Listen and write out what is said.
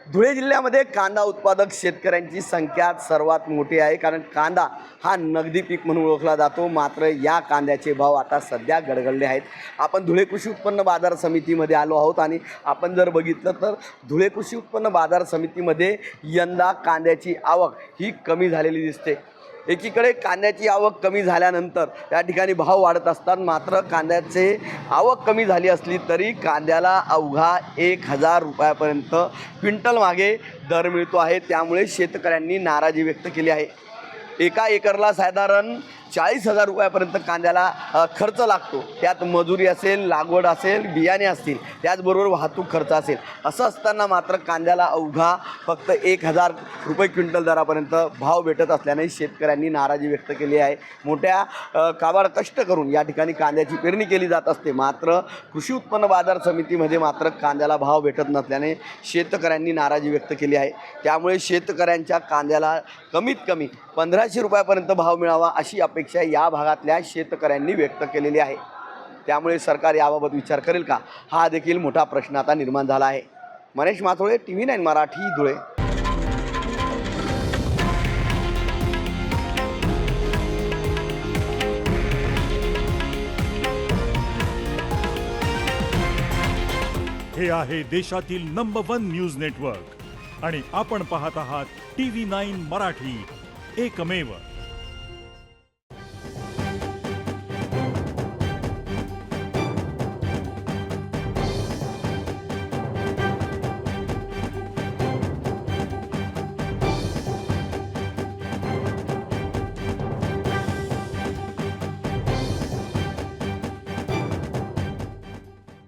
धुळे जिल्ह्यामध्ये कांदा उत्पादक शेतकऱ्यांची संख्या सर्वात मोठी आहे, कारण कांदा हा नगदी पीक म्हणून ओळखला जातो. मात्र या कांद्याचे भाव आता सध्या गडगडले आहेत. आपण धुळे कृषी उत्पन्न बाजार समितीमध्ये आलो आहोत आणि आपण जर बघितलं तर धुळे कृषी उत्पन्न बाजार समितीमध्ये यंदा कांद्याची आवक ही कमी झालेली दिसते. एकीकडे कांद्याची आवक कमी झाल्यानंतर त्या ठिकाणी भाव वाढत असतात. मात्र कांद्याचे आवक कमी झाली असली तरी कांद्याला अवघा 1000 रुपयापर्यंत क्विंटल मागे दर मिळतो आहे. त्यामुळे शेतकऱ्यांनी नाराजी व्यक्त केली आहे. एका एकरला साधारण 40,000 रुपयापर्यंत कांद्याला खर्च लागतो. त्यात मजुरी असेल, लागवड असेल, बियाणे असतील, त्याचबरोबर वाहतूक खर्च असेल. असं असताना मात्र कांद्याला अवघा फक्त 1000 रुपये क्विंटल दरापर्यंत भाव भेटत असल्याने शेतकऱ्यांनी नाराजी व्यक्त केली आहे. मोठ्या काबाड कष्ट करून या ठिकाणी कांद्याची पेरणी केली जात असते. मात्र कृषी उत्पन्न बाजार समितीमध्ये मात्र कांद्याला भाव भेटत नसल्याने शेतकऱ्यांनी नाराजी व्यक्त केली आहे. त्यामुळे शेतकऱ्यांच्या कांद्याला कमीत कमी 1500 रुपयापर्यंत भाव मिळावा अशी अपेक्षा या भागातल्या शेतकऱ्यांनी व्यक्त केलेली आहे. त्यामुळे सरकार याबाबत विचार करेल का, हा देखील मोठा प्रश्न आता निर्माण झाला आहे. मनीष माथोळे, TV9 मराठी, धुळे. हे आहे देशातील नंबर 1 न्यूज नेटवर्क आणि आपण पाहत आहात TV9 मराठी, एकमेव.